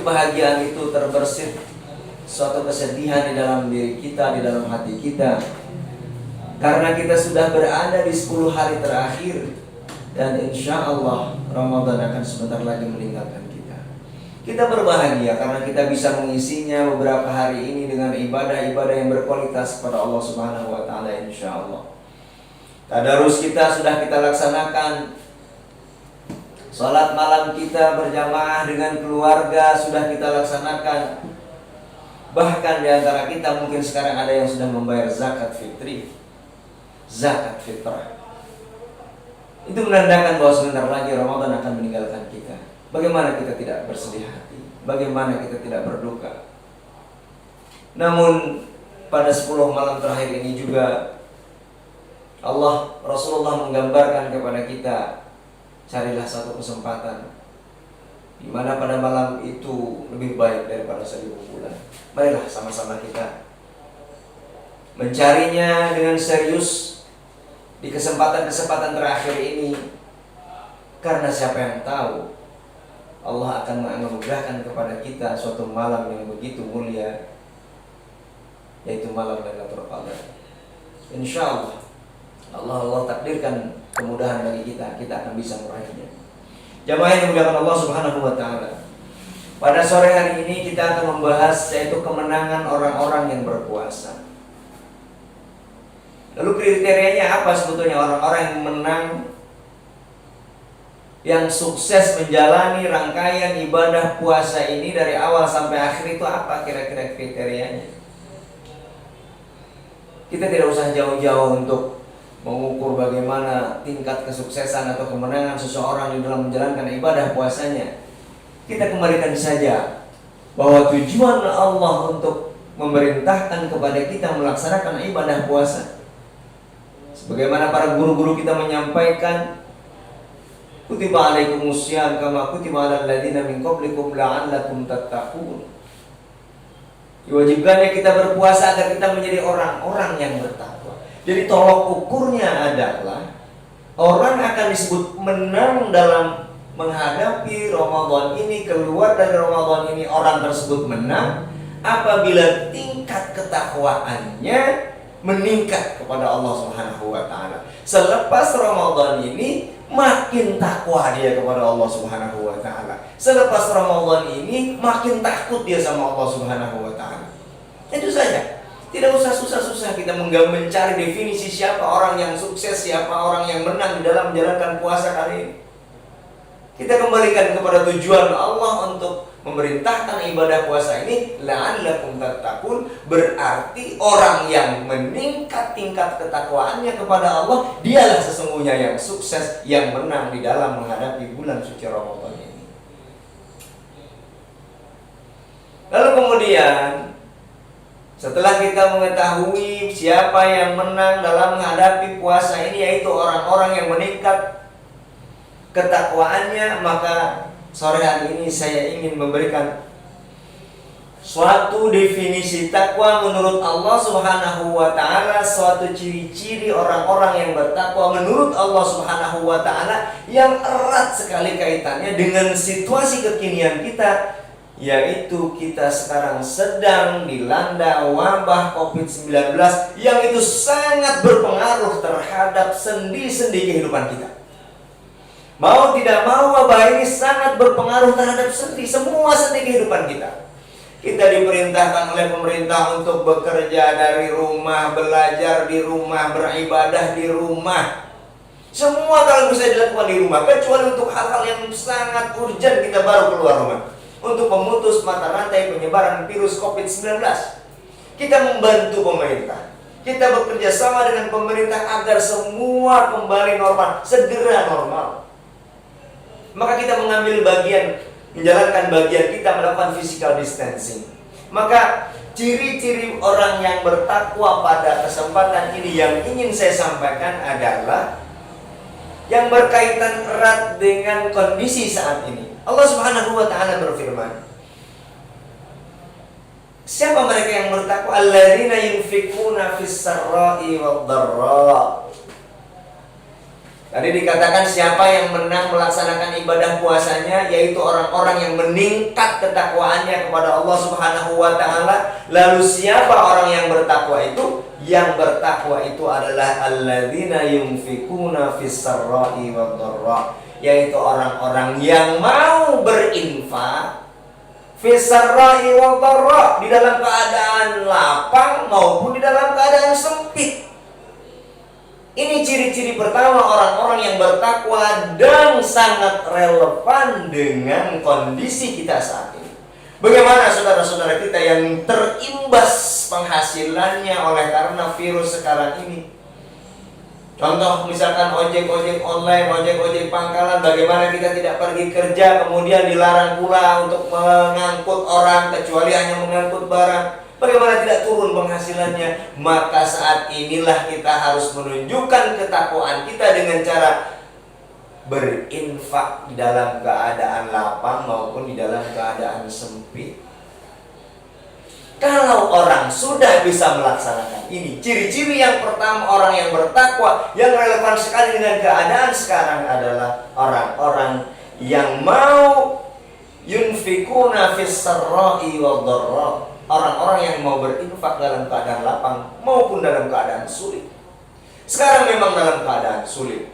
kebahagiaan itu terbersit suatu kesedihan di dalam diri kita, di dalam hati kita, karena kita sudah berada di 10 hari terakhir, dan insya Allah Ramadan akan sebentar lagi meninggalkan kita. Kita berbahagia karena kita bisa mengisinya beberapa hari ini dengan ibadah-ibadah yang berkualitas kepada Allah Subhanahu wa Ta'ala, insya Allah. Tadarus kita sudah kita laksanakan, sholat malam kita berjamaah dengan keluarga sudah kita laksanakan. Bahkan di antara kita mungkin sekarang ada yang sudah membayar zakat fitri, zakat fitrah. Itu menandakan bahwa sebentar lagi Ramadan akan meninggalkan kita. Bagaimana kita tidak bersedih hati? Bagaimana kita tidak berduka? Namun pada 10 malam terakhir ini juga Rasulullah menggambarkan kepada kita, carilah satu kesempatan di mana pada malam itu lebih baik daripada 1000 bulan. Marilah sama-sama kita mencarinya dengan serius di kesempatan-kesempatan terakhir ini, karena siapa yang tahu Allah akan menganugerahkan kepada kita suatu malam yang begitu mulia, yaitu malam Lailatul Qadar. Insya Allah takdirkan kemudahan bagi kita akan bisa meraihnya. Jamaah yang dimuliakan Allah Subhanahu wa Ta'ala, pada sore hari ini kita akan membahas yaitu kemenangan orang-orang yang berpuasa. Lalu kriterianya apa sebetulnya orang-orang yang menang, yang sukses menjalani rangkaian ibadah puasa ini dari awal sampai akhir, itu apa kira-kira kriterianya? Kita tidak usah jauh-jauh untuk mengukur bagaimana tingkat kesuksesan atau kemenangan seseorang di dalam menjalankan ibadah puasanya. Kita kembalikan saja bahwa tujuan Allah untuk memerintahkan kepada kita melaksanakan ibadah puasa, sebagaimana para guru-guru kita menyampaikan, kutiba alaikumussyam kama kutiba alal ladzina min qablikum la'allakum tattaqun. Diwajibkannya kita berpuasa agar kita menjadi orang-orang yang bertakwa. Jadi tolok ukurnya adalah orang akan disebut menang dalam menghadapi Ramadan ini, keluar dari Ramadan ini, orang tersebut menang apabila tingkat ketakwaannya meningkat kepada Allah Subhanahu wa Ta'ala. Selepas Ramadan ini makin takwa dia kepada Allah Subhanahu wa Ta'ala. Selepas Ramadan ini makin takut dia sama Allah Subhanahu wa Ta'ala. Itu saja. Tidak usah susah-susah kita mencari definisi siapa orang yang sukses, siapa orang yang menang di dalam menjalankan puasa kali ini. Kita kembalikan kepada tujuan Allah untuk memerintahkan ibadah puasa ini, la'allakum tattaqun, berarti orang yang meningkat tingkat ketakwaannya kepada Allah, dialah sesungguhnya yang sukses, yang menang di dalam menghadapi bulan suci Ramadan ini. Lalu kemudian setelah kita mengetahui siapa yang menang dalam menghadapi puasa ini, yaitu orang-orang yang meningkat ketakwaannya, maka sore hari ini saya ingin memberikan suatu definisi takwa menurut Allah Subhanahu wa Ta'ala, suatu ciri-ciri orang-orang yang bertakwa menurut Allah Subhanahu wa Ta'ala yang erat sekali kaitannya dengan situasi kekinian kita, yaitu kita sekarang sedang dilanda wabah COVID-19 yang itu sangat berpengaruh terhadap sendi-sendi kehidupan kita. Mau tidak mau, wabah ini sangat berpengaruh terhadap semua sendi kehidupan kita. Kita diperintahkan oleh pemerintah untuk bekerja dari rumah, belajar di rumah, beribadah di rumah. Semua kalau bisa dilakukan di rumah, kecuali untuk hal-hal yang sangat urgent kita baru keluar rumah, untuk memutus mata rantai penyebaran virus COVID-19. Kita membantu pemerintah, kita bekerja sama dengan pemerintah agar semua kembali normal, segera normal. Maka kita mengambil bagian, menjalankan bagian kita melakukan physical distancing. Maka ciri-ciri orang yang bertakwa pada kesempatan ini yang ingin saya sampaikan adalah yang berkaitan erat dengan kondisi saat ini. Allah Subhanahu wa Ta'ala berfirman, siapa mereka yang bertakwa? Alladzina yunfikuna fis sarra'i wad dharra. Tadi dikatakan siapa yang menang melaksanakan ibadah puasanya, yaitu orang-orang yang meningkat ketakwaannya kepada Allah Subhanahu wa taala. Lalu siapa orang yang bertakwa itu? Yang bertakwa itu adalah alladzina yunfikuna fis sarra'i wad dharra, yaitu orang-orang yang mau berinfak fis sarra'i wad dharra, di dalam keadaan lapang maupun di dalam keadaan sempit. Ini ciri-ciri pertama orang-orang yang bertakwa dan sangat relevan dengan kondisi kita saat ini. Bagaimana saudara-saudara kita yang terimbas penghasilannya oleh karena virus sekarang ini? Contoh misalkan ojek-ojek online, ojek-ojek pangkalan, bagaimana kita tidak pergi kerja, kemudian dilarang pula untuk mengangkut orang kecuali hanya mengangkut barang. Bagaimana tidak turun penghasilannya? Maka saat inilah kita harus menunjukkan ketakwaan kita dengan cara berinfak di dalam keadaan lapang maupun di dalam keadaan sempit. Kalau orang sudah bisa melaksanakan ini, ciri-ciri yang pertama orang yang bertakwa yang relevan sekali dengan keadaan sekarang adalah orang-orang yang mau yunfikuna fis sarra'i wad dharra, orang-orang yang mau berinfak dalam keadaan lapang maupun dalam keadaan sulit. Sekarang memang dalam keadaan sulit,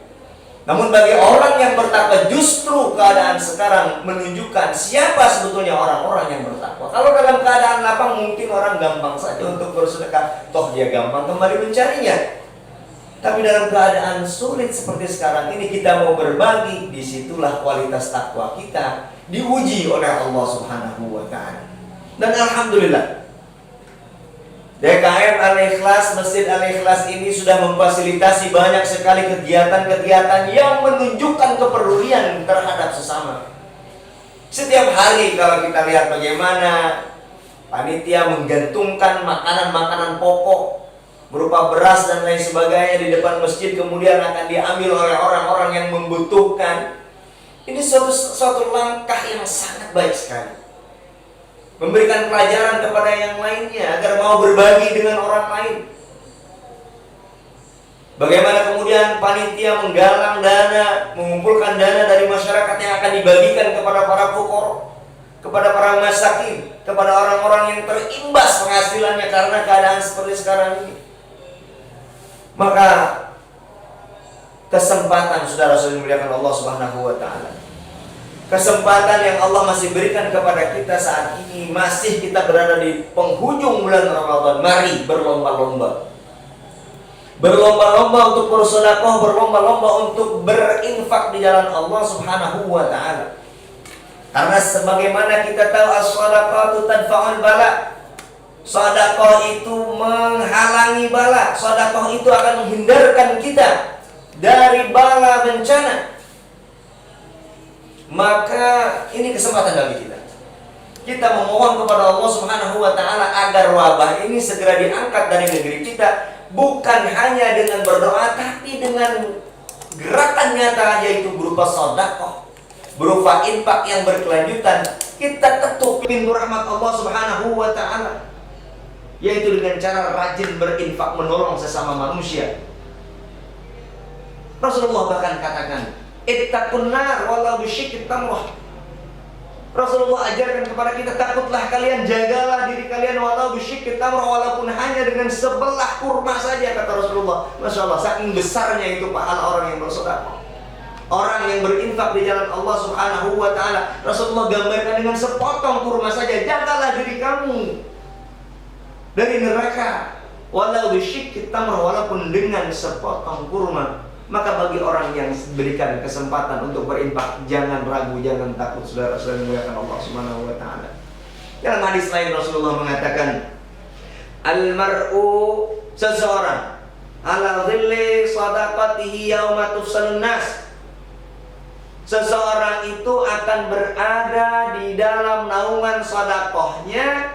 namun bagi orang yang bertakwa justru keadaan sekarang menunjukkan siapa sebetulnya orang-orang yang bertakwa. Kalau dalam keadaan lapang mungkin orang gampang saja untuk bersedekah, toh dia gampang kembali mencarinya. Tapi dalam keadaan sulit seperti sekarang ini kita mau berbagi, disitulah kualitas takwa kita diuji oleh Allah Subhanahu wa ta'ala. Dan alhamdulillah, DKM Al-Ikhlas, Masjid Al-Ikhlas ini sudah memfasilitasi banyak sekali kegiatan-kegiatan yang menunjukkan kepedulian terhadap sesama. Setiap hari kalau kita lihat bagaimana panitia menggantungkan makanan-makanan pokok berupa beras dan lain sebagainya di depan masjid, kemudian akan diambil oleh orang-orang yang membutuhkan. Ini suatu langkah yang sangat baik sekali, memberikan pelajaran kepada yang lainnya agar mau berbagi dengan orang lain. Bagaimana kemudian panitia menggalang dana, mengumpulkan dana dari masyarakat yang akan dibagikan kepada para fuqara, kepada para masakin, kepada orang-orang yang terimbas penghasilannya karena keadaan seperti sekarang ini. Maka kesempatan, saudara-saudara dimuliakan Allah Subhanahu wa ta'ala, kesempatan yang Allah masih berikan kepada kita saat ini, masih kita berada di penghujung bulan Ramadan. Mari berlomba-lomba, berlomba-lomba untuk bersedekah, berlomba-lomba untuk berinfak di jalan Allah Subhanahu wa ta'ala. Karena sebagaimana kita tahu, as-shadaqatu tadfa'ul bala, sedekah itu menghalangi bala, sedekah itu akan menghindarkan kita dari bala bencana. Maka ini kesempatan bagi kita. Kita memohon kepada Allah Subhanahu wa ta'ala agar wabah ini segera diangkat dari negeri kita, bukan hanya dengan berdoa, tapi dengan gerakan nyata, yaitu berupa sedekah, berupa infak yang berkelanjutan. Kita ketuk pintu rahmat Allah Subhanahu wa ta'ala, yaitu dengan cara rajin berinfak, menolong sesama manusia. Rasulullah bahkan katakan, ittaqun nar walau bisyikki tamrah. Rasulullah ajarkan kepada kita, takutlah kalian, jagalah diri kalian walau bisyikki tamrah, walaupun hanya dengan sebelah kurma saja, kata Rasulullah. Masya Allah, saking besarnya itu pahala orang yang bersedekah, orang yang berinfak di jalan Allah Subhanahu wa ta'ala. Rasulullah gambarkan dengan sepotong kurma saja, jagalah diri kamu dari neraka walau bisyikki tamrah, walaupun dengan sepotong kurma. Maka bagi orang yang berikan kesempatan untuk berinfak, jangan ragu, jangan takut, saudara-saudara dimuliakan Allah Subhanahu wa ta'ala. Dalam hadis lain Rasulullah mengatakan, al-mar'u, seseorang, ala dhilli sadaqatihi yauma tufsalun nas, seseorang itu akan berada di dalam naungan sedekahnya,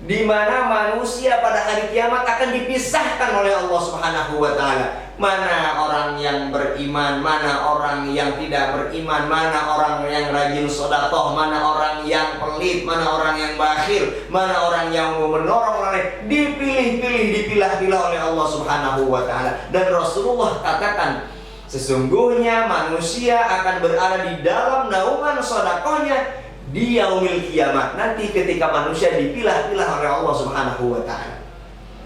di mana manusia pada hari kiamat akan dipisahkan oleh Allah Subhanahu wa ta'ala. Mana orang yang beriman, mana orang yang tidak beriman, mana orang yang rajin sedekah, mana orang yang pelit, mana orang yang bakhil, mana orang yang mau menolong orang lain. Dipilih-pilih, dipilah-pilah oleh Allah Subhanahu wa ta'ala. Dan Rasulullah katakan, Sesungguhnya manusia akan berada di dalam naungan sedekahnya di yaumil kiamat, nanti ketika manusia dipilah-pilah oleh Allah Subhanahu wa taala.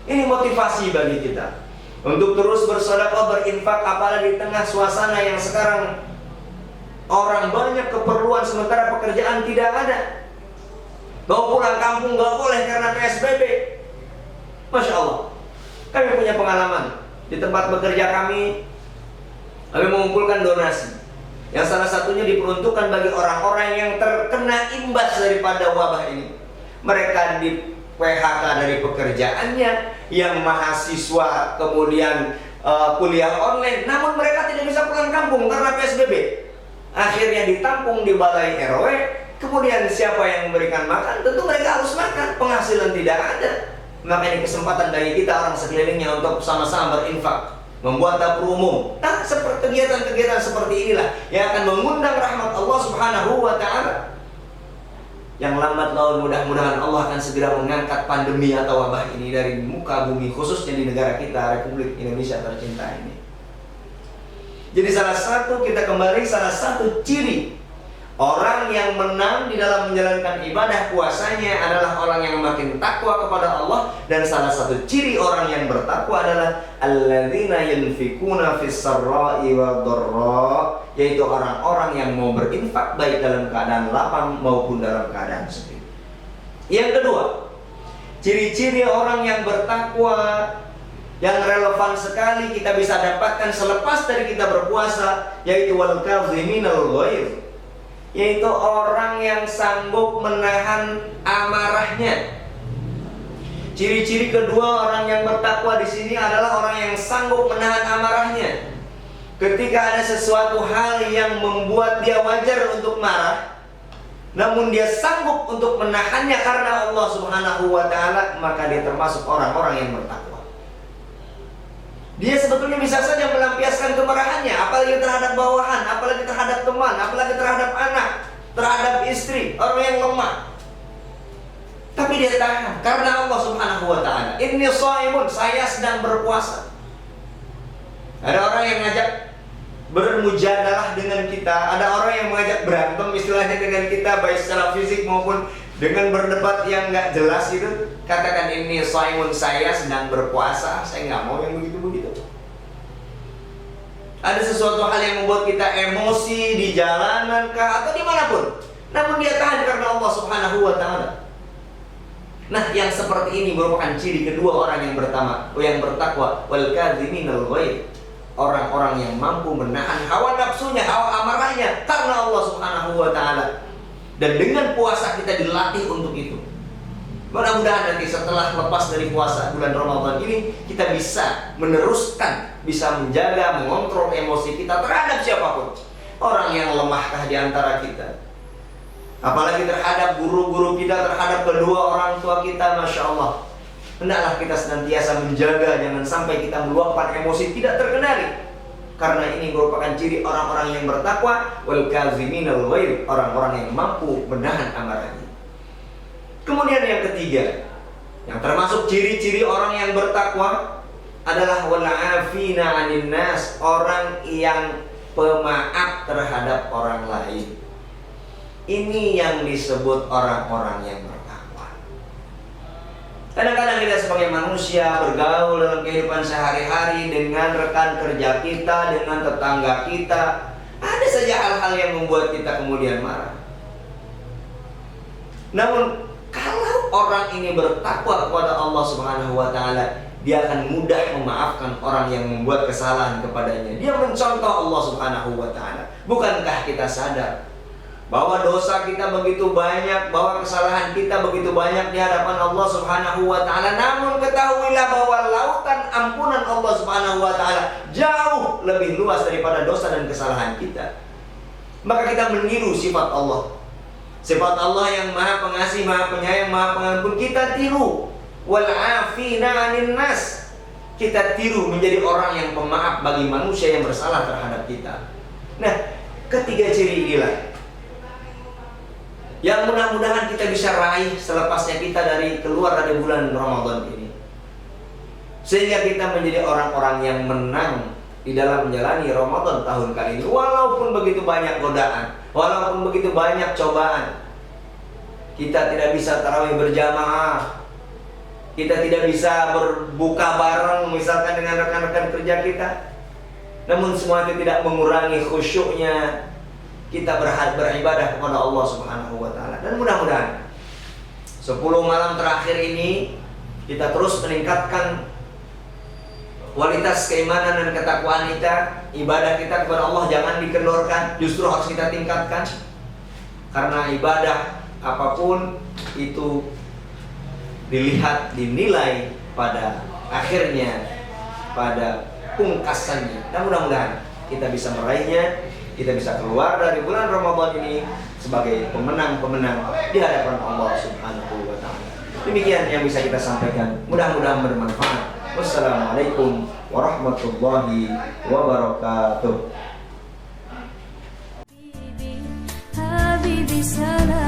Ini motivasi bagi kita untuk terus bersedekah, berinfak, apalagi di tengah suasana yang sekarang orang banyak keperluan sementara pekerjaan tidak ada. Mau pulang kampung nggak boleh karena PSBB. Masya Allah. Kami punya pengalaman di tempat bekerja kami mengumpulkan donasi yang salah satunya diperuntukkan bagi orang-orang yang terkena imbas daripada wabah ini. Mereka di PHK dari pekerjaannya, yang mahasiswa kemudian kuliah online, namun mereka tidak bisa pulang kampung karena PSBB. Akhirnya ditampung di balai RW. Kemudian siapa yang memberikan makan? Tentu mereka harus makan, penghasilan tidak ada. Maka ini kesempatan bagi kita orang sekelilingnya untuk sama-sama berinfak, membuat dapur umum. Nah, seperti kegiatan-kegiatan seperti inilah yang akan mengundang rahmat Allah Subhanahu wa taala. Yang lambat laun mudah-mudahan Allah akan segera mengangkat pandemi atau wabah ini dari muka bumi, khususnya di negara kita, Republik Indonesia tercinta ini. Jadi salah satu ciri orang yang menang di dalam menjalankan ibadah puasanya adalah orang yang makin takwa kepada Allah. Dan salah satu ciri orang yang bertakwa adalah alladzina yunfikuna fis sarra'i wad dharra, yaitu orang-orang yang mau berinfak baik dalam keadaan lapang maupun dalam keadaan sepi. Yang kedua, ciri-ciri orang yang bertakwa yang relevan sekali kita bisa dapatkan selepas dari kita berpuasa, yaitu wal kaziminal ghaidh, yaitu orang yang sanggup menahan amarahnya. Ciri-ciri kedua orang yang bertakwa di sini adalah orang yang sanggup menahan amarahnya. Ketika ada sesuatu hal yang membuat dia wajar untuk marah, namun dia sanggup untuk menahannya karena Allah Subhanahu wa taala, maka dia termasuk orang-orang yang bertakwa. Dia sebetulnya bisa saja melampiaskan kemarahannya, apalagi terhadap bawahan, apalagi terhadap teman, apalagi terhadap anak, terhadap istri, orang yang lemah. Tapi dia tahan karena Allah Subhanahu wa taala. Inni shaimun, saya sedang berpuasa. Ada orang yang ngajak bermujadalah dengan kita, ada orang yang mengajak berantem istilahnya dengan kita, baik secara fisik maupun dengan berdebat yang nggak jelas itu. Katakan ini shaimun, saya sedang berpuasa, saya nggak mau yang begitu-begitu. Ada sesuatu hal yang membuat kita emosi di jalanan kah atau dimanapun, namun dia tahan karena Allah Subhanahu wa taala. Nah, yang seperti ini merupakan ciri kedua orang yang bertakwa, wal kadziminal ghaidh, orang-orang yang mampu menahan hawa nafsunya, hawa amarahnya karena Allah Subhanahu wa taala. Dan dengan puasa kita dilatih untuk itu. Mudah-mudahan nanti setelah lepas dari puasa bulan Ramadan ini, kita bisa meneruskan, bisa menjaga, mengontrol emosi kita terhadap siapapun. Orang yang lemahkah di antara kita, apalagi terhadap guru-guru kita, terhadap kedua orang tua kita, Masya Allah. Hendaklah kita senantiasa menjaga, jangan sampai kita meluapkan emosi tidak terkendali. Karena ini merupakan ciri orang-orang yang bertakwa, wal kaziminal ghaidh, orang-orang yang mampu menahan amarahnya. Kemudian yang ketiga, yang termasuk ciri-ciri orang yang bertakwa adalah wal afina 'anil nas, orang yang pemaaf terhadap orang lain. Ini yang disebut orang-orang yang bertakwa. Kadang-kadang kita sebagai manusia bergaul dalam kehidupan sehari-hari dengan rekan kerja kita, dengan tetangga kita, ada saja hal-hal yang membuat kita kemudian marah. Namun kalau orang ini bertakwa kepada Allah Subhanahu wa taala, dia akan mudah memaafkan orang yang membuat kesalahan kepadanya. Dia mencontoh Allah Subhanahu wa taala. Bukankah kita sadar bahwa dosa kita begitu banyak, bahwa kesalahan kita begitu banyak di hadapan Allah Subhanahu wa taala? Namun ketahuilah bahwa lautan ampunan Allah Subhanahu wa taala jauh lebih luas daripada dosa dan kesalahan kita. Maka kita meniru sifat Allah. Sifat Allah yang Maha Pengasih, Maha Penyayang, Maha Pengampun, kita tiru. Wal afina 'anil nas. Kita tiru menjadi orang yang pemaaf bagi manusia yang bersalah terhadap kita. Nah, ketiga ciri inilah yang mudah-mudahan kita bisa raih selepasnya kita keluar dari bulan Ramadan ini, sehingga kita menjadi orang-orang yang menang di dalam menjalani Ramadan tahun kali ini. Walaupun begitu banyak godaan, walaupun begitu banyak cobaan, kita tidak bisa tarawih berjamaah, kita tidak bisa berbuka bareng misalkan dengan rekan-rekan kerja kita. Namun semua itu tidak mengurangi khusyuknya kita beribadah kepada Allah Subhanahu wa taala. Dan mudah-mudahan 10 malam terakhir ini kita terus meningkatkan kualitas keimanan dan ketakwaan kita. Ibadah kita kepada Allah jangan dikendorkan, justru harus kita tingkatkan. Karena ibadah apapun itu dilihat, dinilai pada akhirnya, pada pungkasannya. Dan mudah-mudahan kita bisa meraihnya, kita bisa keluar dari bulan Ramadan ini sebagai pemenang-pemenang di hadapan Allah Subhanahu wa taala. Demikian yang bisa kita sampaikan. Mudah-mudahan bermanfaat. Wassalamualaikum warahmatullahi wabarakatuh. Habibi salam.